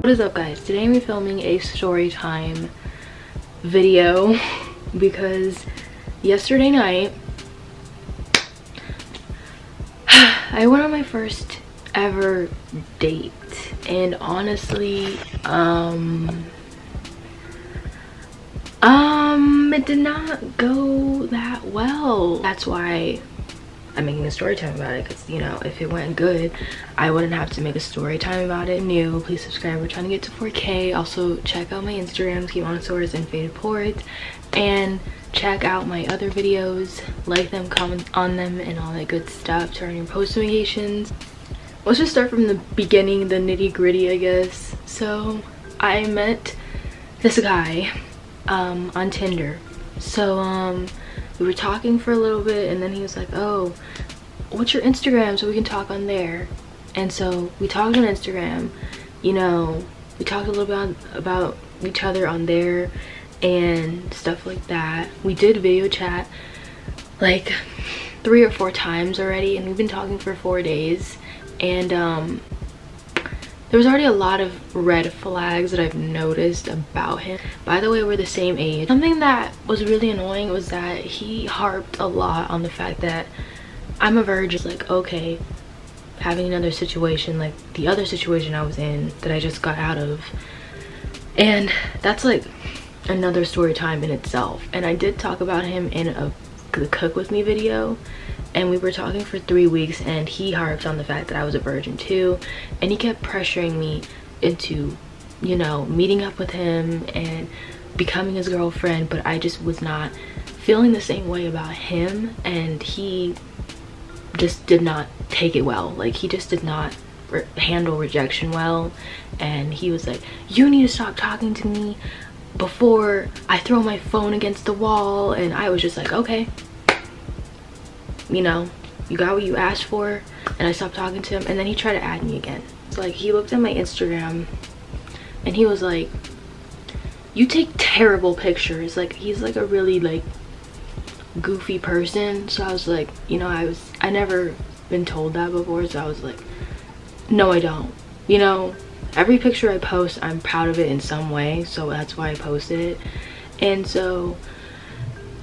What is up, guys? Today I'm filming a story time video because yesterday night I went on my first ever date, and honestly it did not go that well. That's why I'm making a story time about it, because, you know, if it went good, I wouldn't have to make a story time about it. New, please subscribe. We're trying to get to 4K. Also, check out my Instagrams, kymanachristineyt and faded ports, and check out my other videos. Like them, comment on them, and all that good stuff. Turn on your post notifications. Let's just start from the beginning, the nitty-gritty, I guess. So, I met this guy on Tinder. So, we were talking for a little bit, and then he was like, oh, what's your Instagram so we can talk on there? And so we talked on Instagram, you know, we talked a little bit about each other on there and stuff like that. We did video chat like 3 or 4 times already, and we've been talking for 4 days, and there was already a lot of red flags that I've noticed about him. By the way, we're the same age. Something that was really annoying was that he harped a lot on the fact that I'm a virgin. Like, okay, having another situation, like the other situation I was in that I just got out of. And that's like another story time in itself. And I did talk about him in the Cook With Me video. And we were talking for 3 weeks, and he harped on the fact that I was a virgin too, and he kept pressuring me into, you know, meeting up with him and becoming his girlfriend, but I just was not feeling the same way about him, and he just did not take it well. Like, he just did not handle rejection well, and he was like, you need to stop talking to me before I throw my phone against the wall. And I was just like, okay, you know, you got what you asked for. And I stopped talking to him, and then he tried to add me again. So like, he looked at my Instagram and he was like, you take terrible pictures. Like, he's like a really like goofy person. So I was like, you know, I never been told that before, so I was like, no, I don't. You know, every picture I post, I'm proud of it in some way, so that's why I posted it. And so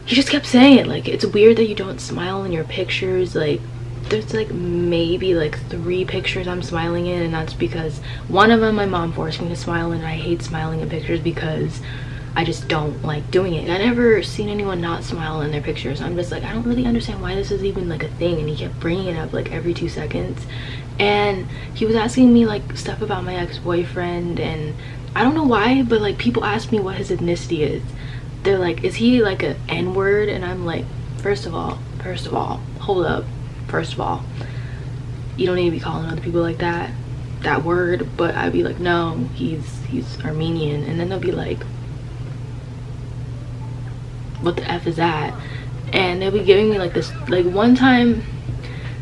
he just kept saying it, like, it's weird that you don't smile in your pictures. Like, there's like maybe like 3 pictures I'm smiling in, and that's because one of them my mom forced me to smile in, and I hate smiling in pictures because I just don't like doing it. I never seen anyone not smile in their pictures. I'm just like, I don't really understand why this is even like a thing. And he kept bringing it up like every 2 seconds, and he was asking me like stuff about my ex-boyfriend, and I don't know why, but like people ask me what his ethnicity is. They're like, is he like an N-word? And I'm like, first of all, hold up. First of all, you don't need to be calling other people like that word. But I'd be like, no, he's Armenian. And then they'll be like, what the F is that? And they'll be giving me like this, like one time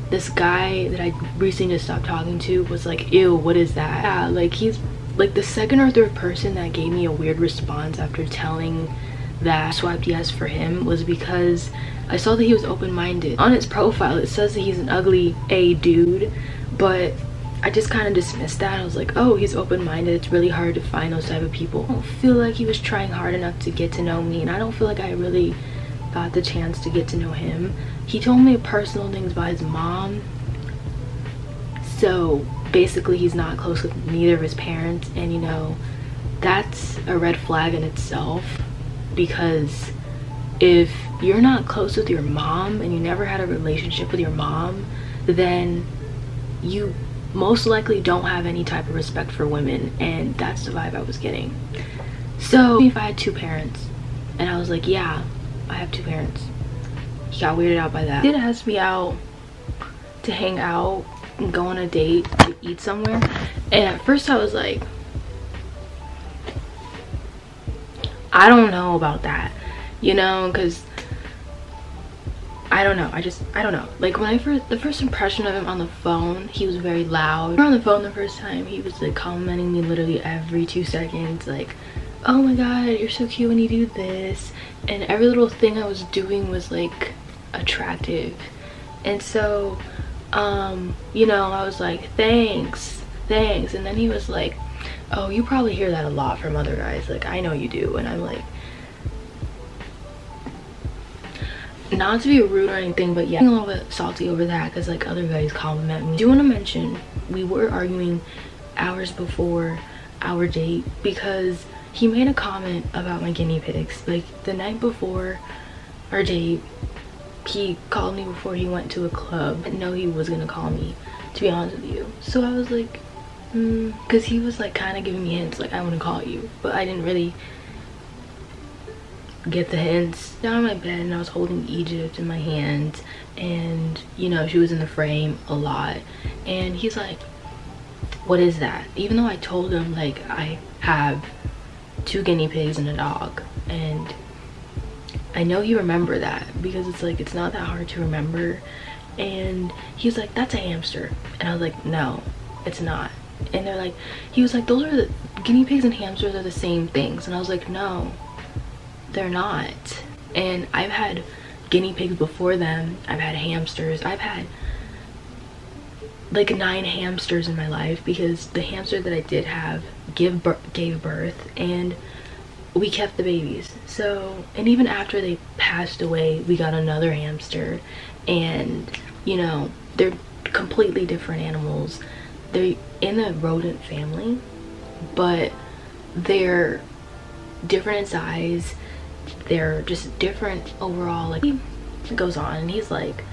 this guy that I recently just stopped talking to was like, ew, what is that? Yeah, like he's like the 2nd or 3rd person that gave me a weird response after telling that I swiped yes for him, was because I saw that he was open-minded. On his profile it says that he's an ugly A dude, but I just kind of dismissed that. I was like, oh, he's open-minded. It's really hard to find those type of people. I don't feel like he was trying hard enough to get to know me, and I don't feel like I really got the chance to get to know him. He told me personal things about his mom, so basically he's not close with neither of his parents, and you know, that's a red flag in itself, because if you're not close with your mom and you never had a relationship with your mom, then you most likely don't have any type of respect for women, and that's the vibe I was getting. So if I had 2 parents, and I was like, yeah, I have 2 parents. He got weirded out by that. He did ask me out to hang out and go on a date to eat somewhere, and at first I was like, I don't know about that, you know, because I don't know. I don't know. Like, when the first impression of him on the phone, he was very loud. We were on the phone the first time, he was like complimenting me literally every 2 seconds, like, oh my god, you're so cute when you do this, and every little thing I was doing was like attractive. And so you know, I was like, thanks. And then he was like, oh, you probably hear that a lot from other guys, like I know you do. And I'm like, not to be rude or anything, but yeah, I'm a little bit salty over that because like other guys compliment me. I do want to mention we were arguing hours before our date because he made a comment about my guinea pigs. Like the night before our date, he called me before he went to a club. I didn't know he was gonna call me, to be honest with you. So I was like, because he was like kind of giving me hints like I want to call you, but I didn't really get the hints. Down on my bed and I was holding Egypt in my hand, and you know, she was in the frame a lot, and he's like, what is that? Even though I told him like I have 2 guinea pigs and a dog, and I know you remember that because it's like, it's not that hard to remember. And he's like, that's a hamster. And I was like, no, it's not. And they're like, he was like, those are the guinea pigs and hamsters are the same things. And I was like, no, they're not. And I've had guinea pigs before them. I've had hamsters. I've had like 9 hamsters in my life because the hamster that I did have gave birth, and we kept the babies. So, and even after they passed away, we got another hamster. And you know, they're completely different animals. They're in the rodent family, but they're different in size. They're just different overall. Like, it goes on, and he's like,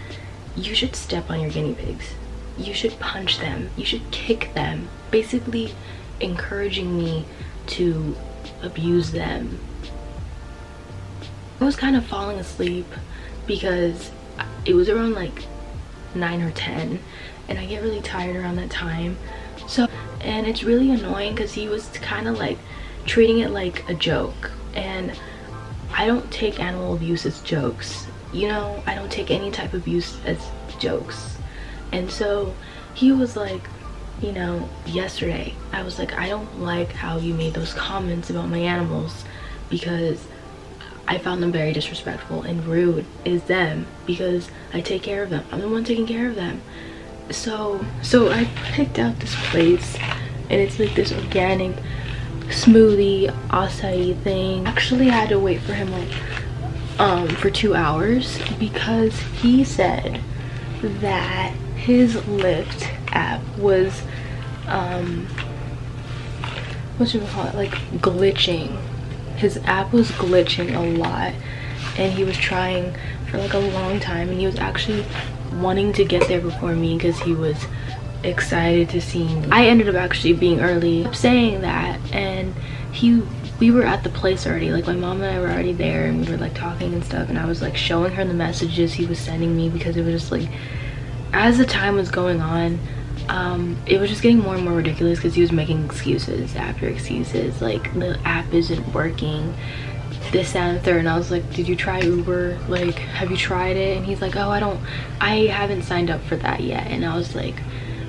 you should step on your guinea pigs, you should punch them, you should kick them, basically encouraging me to abuse them. I was kind of falling asleep because it was around like 9 or 10, and I get really tired around that time. So, and it's really annoying because he was kind of like treating it like a joke, and I don't take animal abuse as jokes, you know. I don't take any type of abuse as jokes. And so he was like, you know, yesterday I was like, I don't like how you made those comments about my animals because I found them very disrespectful and rude. Is them, because I take care of them. I'm the one taking care of them. So I picked out this place, and it's like this organic smoothie acai thing. Actually, I had to wait for him like for 2 hours because he said that his Lyft app was what should we call it, like glitching. His app was glitching a lot, and he was trying for like a long time, and he was actually wanting to get there before me because he was excited to see me. I ended up actually being early, saying that, and we were at the place already. Like my mom and I were already there, and we were like talking and stuff, and I was like showing her the messages he was sending me because it was just like, as the time was going on, it was just getting more and more ridiculous because he was making excuses after excuses, like the app isn't working, this, that, and the third. And I was like, did you try Uber? Like, have you tried it? And he's like, oh, I haven't signed up for that yet. And I was like,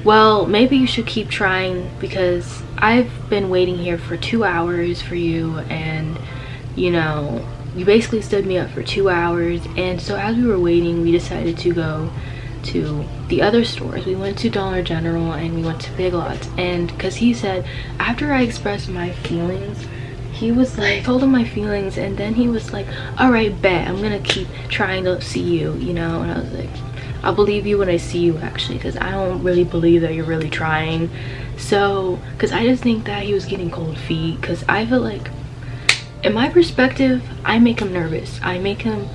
well, maybe you should keep trying because I've been waiting here for 2 hours for you, and you know, you basically stood me up for 2 hours. And so as we were waiting, we decided to go to the other stores. We went to Dollar General and we went to Big Lots, and because he said, after I expressed my feelings, he was like, told him my feelings, and then he was like, all right, bet, I'm gonna keep trying to see you, you know. And I was like, I'll believe you when I see you, actually, because I don't really believe that you're really trying. So, because I just think that he was getting cold feet, because I feel like, in my perspective, I make him nervous. I make him,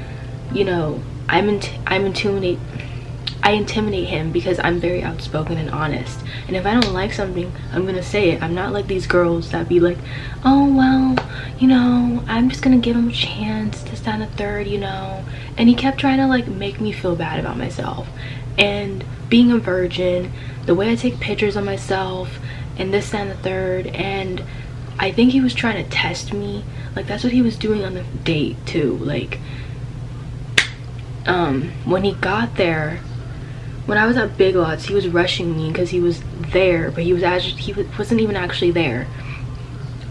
you know, I intimidate him because I'm very outspoken and honest. And if I don't like something, I'm gonna say it. I'm not like these girls that be like, oh well, you know, I'm just gonna give him a chance to stand a third, you know. And he kept trying to like make me feel bad about myself, and being a virgin, the way I take pictures of myself, and this, that, and the third. And I think he was trying to test me. Like that's what he was doing on the date too. Like when he got there, when I was at Big Lots, he was rushing me because he was there, but he wasn't even actually there.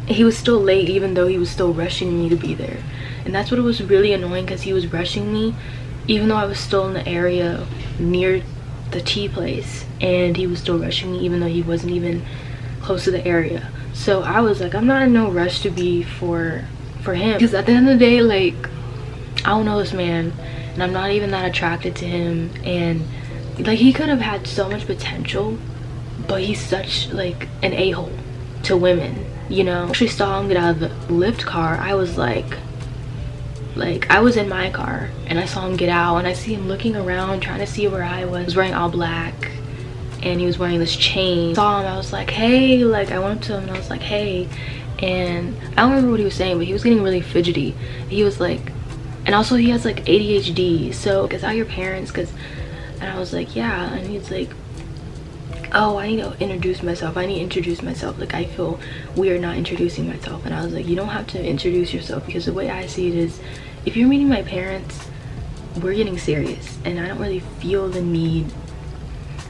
He was still late, even though he was still rushing me to be there. And that's what it was really annoying, because he was rushing me even though I was still in the area near the tea place, and he was still rushing me even though he wasn't even close to the area. So I was like, I'm not in no rush to be for him, because at the end of the day, like, I don't know this man and I'm not even that attracted to him, and like, he could have had so much potential, but he's such like an a-hole to women, you know. I actually saw him get out of the Lyft car. I was like I was in my car and I saw him get out, and I see him looking around trying to see where I was. He was wearing all black and he was wearing this chain. I saw him, I was like, hey, like, I went up to him and I was like, hey, and I don't remember what he was saying, but he was getting really fidgety. He was like, and also he has like ADHD, so is that your parents? And I was like, yeah. And he's like, oh, I need to introduce myself. Like, I feel weird not introducing myself. And I was like, you don't have to introduce yourself, because the way I see it is, if you're meeting my parents, we're getting serious, and I don't really feel the need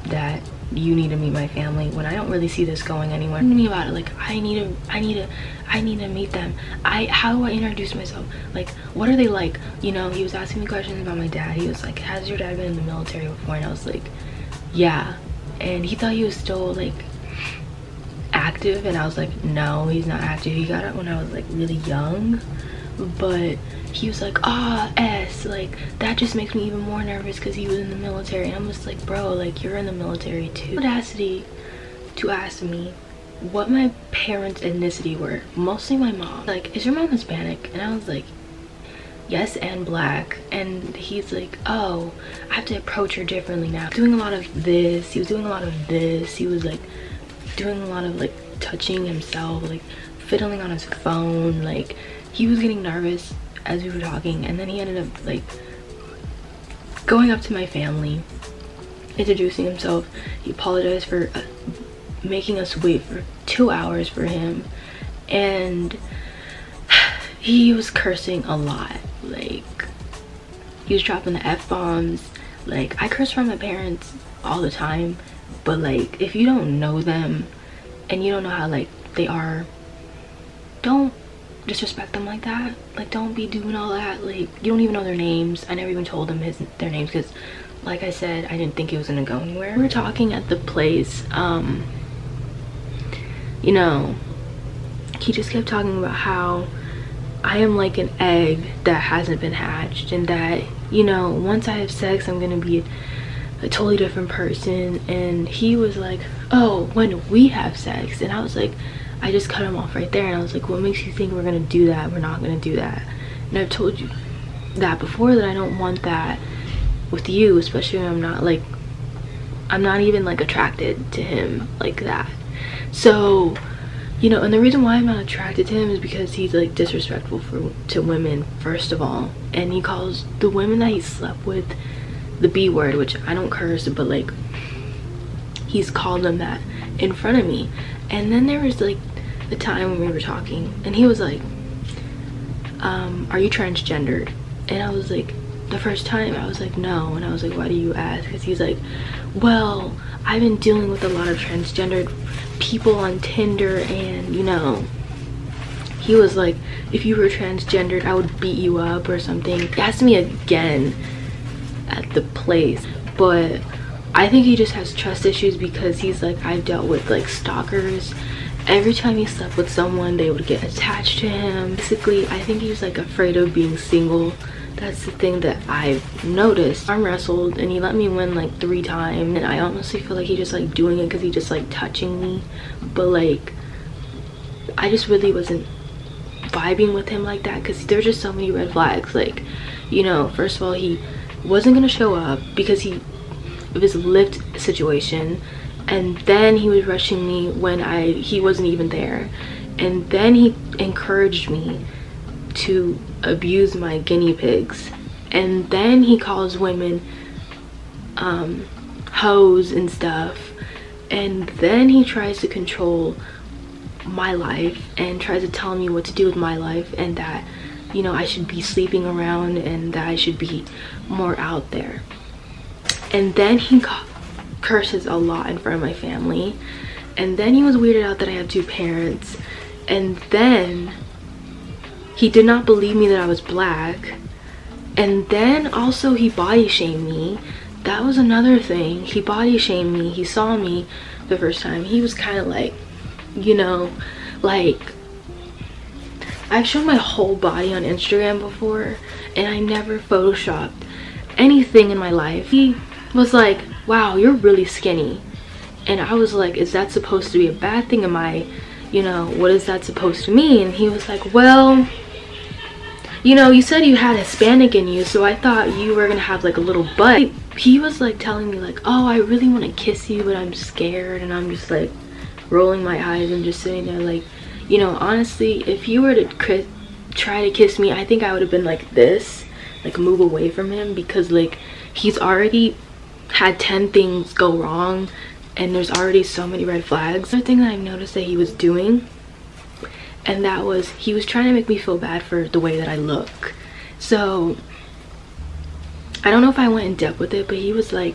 that you need to meet my family when I don't really see this going anywhere. Thinking about it, like, I need to meet them. How do I introduce myself? Like, what are they like? You know, he was asking me questions about my dad. He was like, has your dad been in the military before? And I was like, yeah. And he thought he was still like active, and I was like, no, he's not active. He got it when I was like really young. But he was like, like, that just makes me even more nervous because he was in the military. And I'm just like, bro, like, you're in the military too. Audacity to ask me what my parents' ethnicity were. Mostly my mom. Like, is your mom Hispanic? And I was like, yes, and black. And he's like, oh, I have to approach her differently now. Doing a lot of this, he was doing a lot of this, he was like doing a lot of like touching himself, like fiddling on his phone. Like, he was getting nervous as we were talking, and then he ended up like going up to my family, introducing himself. He apologized for making us wait for 2 hours for him, and he was cursing a lot. Like, he was dropping the F-bombs. Like, I curse from my parents all the time, but like, if you don't know them and you don't know how like they are, don't disrespect them like that. Like, don't be doing all that. Like, you don't even know their names. I never even told them their names, because like I said, I didn't think it was gonna go anywhere. We were talking at the place, you know, he just kept talking about how I am like an egg that hasn't been hatched, and that, you know, once I have sex, I'm gonna be a totally different person. And he was like, oh, when we have sex. And I was like, I just cut him off right there, and I was like, what makes you think we're gonna do that? We're not gonna do that. And I've told you that before, that I don't want that with you, especially when I'm not even like attracted to him like that. So, you know, and the reason why I'm not attracted to him is because he's like disrespectful to women, first of all, and he calls the women that he slept with the B word, which I don't curse, but like, he's called them that in front of me. And then there was like the time when we were talking, and he was like, are you transgendered? And I was like, the first time I was like, no. And I was like, why do you ask? Because he's like, well, I've been dealing with a lot of transgendered people on Tinder, and you know, he was like, if you were transgendered, I would beat you up or something. He asked me again at the place, but I think he just has trust issues, because he's like, I've dealt with like stalkers. Every time he slept with someone, they would get attached to him. Basically, I think he was like afraid of being single. That's the thing that I've noticed. Arm wrestled and he let me win like 3 times, and I honestly feel like he just like doing it because he just like touching me. But like, I just really wasn't vibing with him like that, because there's just so many red flags. Like, you know, first of all, he wasn't gonna show up because it was a Lyft situation, and then he was rushing me when he wasn't even there, and then he encouraged me to abuse my guinea pigs, and then he calls women hoes and stuff, and then he tries to control my life and tries to tell me what to do with my life, and that, you know, I should be sleeping around and that I should be more out there. And then he curses a lot in front of my family, and then he was weirded out that I have 2 parents, and then he did not believe me that I was black, and then also he body shamed me, that was another thing. He body shamed me. He saw me the first time. He was kind of like, you know, like, I've shown my whole body on Instagram before, and I never photoshopped anything in my life. He was like, wow, you're really skinny. And I was like, is that supposed to be a bad thing? Am I, you know, what is that supposed to mean? And he was like, well, you know, you said you had Hispanic in you, so I thought you were gonna have like a little butt. He was like telling me like, oh, I really want to kiss you, but I'm scared. And I'm just like rolling my eyes and just sitting there like, you know, honestly, if you were to try to kiss me, I think I would have been like this, like move away from him, because like he's already had 10 things go wrong and there's already so many red flags. Another thing that I noticed that he was doing, and that was, he was trying to make me feel bad for the way that I look. So I don't know if I went in depth with it, but he was like,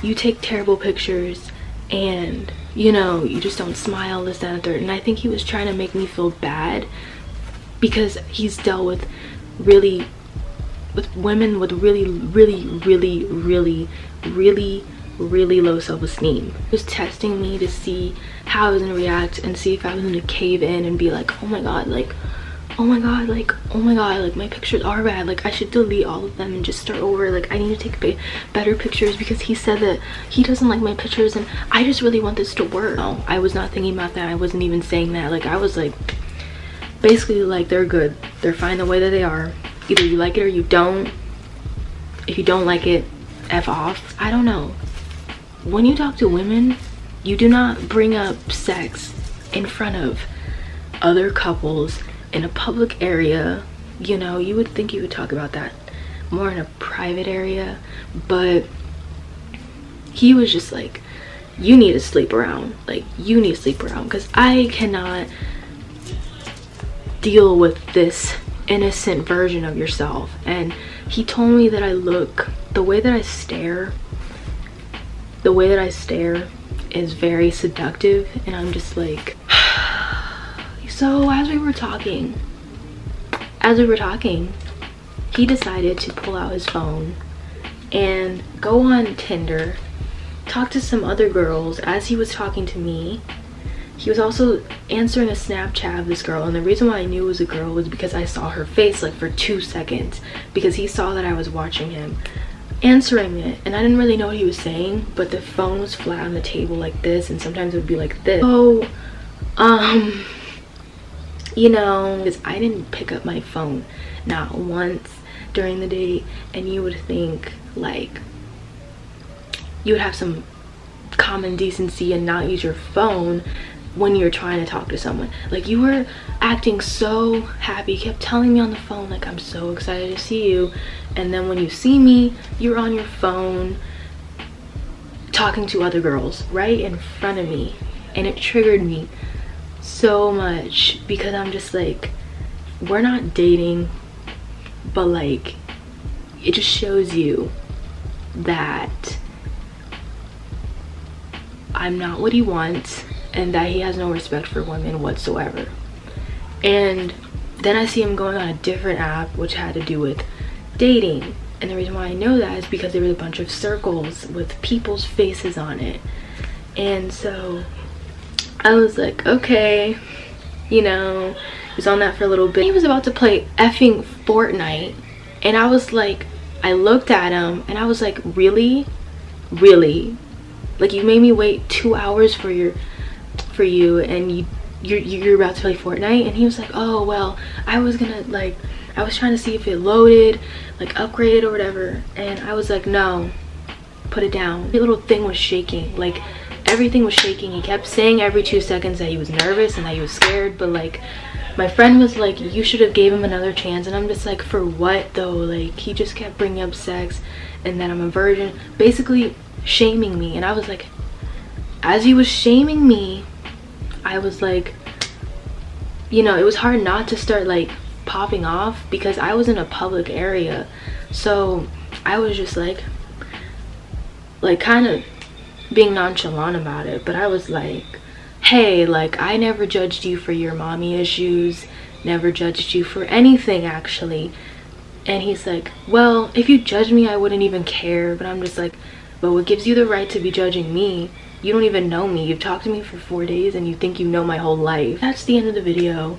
you take terrible pictures and, you know, you just don't smile, this, that, and third. And I think he was trying to make me feel bad because he's dealt with women with really low self-esteem. He was testing me to see how I was gonna react and see if I was gonna cave in and be like, oh my god, like, oh my god, like, oh my god, like my pictures are bad, like I should delete all of them and just start over, like I need to take better pictures, because he said that he doesn't like my pictures and I just really want this to work. No, I was not thinking about that. I wasn't even saying that. Like I was like, basically like, they're good, they're fine the way that they are. Either you like it or you don't. If you don't like it, F off. I don't know. When you talk to women, you do not bring up sex in front of other couples in a public area. You know, you would think you would talk about that more in a private area, but he was just like, you need to sleep around, like you need to sleep around, because I cannot deal with this innocent version of yourself. And he told me that I look, the way that I stare is very seductive, and I'm just like, so as we were talking, he decided to pull out his phone and go on Tinder, talk to some other girls. As he was talking to me, he was also answering a Snapchat of this girl, and the reason why I knew it was a girl was because I saw her face like for 2 seconds, because he saw that I was watching him answering it, and I didn't really know what he was saying, but the phone was flat on the table like this, and sometimes it would be like this. So you know, because I didn't pick up my phone not once during the day, and you would think like you would have some common decency and not use your phone when you're trying to talk to someone. Like, you were acting so happy, you kept telling me on the phone like, I'm so excited to see you, and then when you see me, you're on your phone talking to other girls right in front of me, and it triggered me so much, because I'm just like, we're not dating, but like, it just shows you that I'm not what he wants, and that he has no respect for women whatsoever. And then I see him going on a different app which had to do with dating, and the reason why I know that is because there was a bunch of circles with people's faces on it. And so I was like, okay, you know, he was on that for a little bit. He was about to play effing Fortnite, and I was like, I looked at him and I was like, really, like, you made me wait 2 hours for you, and you're about to play Fortnite? And he was like, oh well, I was gonna, like, I was trying to see if it loaded, like upgraded or whatever. And I was like, no, put it down. The little thing was shaking, like everything was shaking. He kept saying every 2 seconds that he was nervous and that he was scared, but like, my friend was like, you should have gave him another chance. And I'm just like, for what though? Like, he just kept bringing up sex and that I'm a virgin, basically shaming me. And I was like, as he was shaming me, I was like, you know, it was hard not to start like popping off, because I was in a public area. So I was just like kind of being nonchalant about it, but I was like, hey, like, I never judged you for your mommy issues, never judged you for anything actually. And he's like, well, if you judged me I wouldn't even care. But I'm just like, But what gives you the right to be judging me? You don't even know me. You've talked to me for 4 days and you think you know my whole life. That's the end of the video.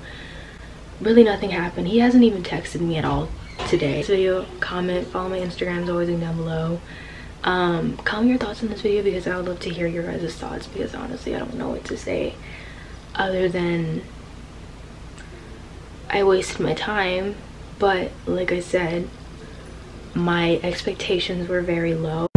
Really nothing happened. He hasn't even texted me at all today. This video, comment, follow my Instagrams, always link down below. Comment your thoughts on this video because I would love to hear your guys' thoughts, because honestly I don't know what to say other than I wasted my time. But like I said, my expectations were very low.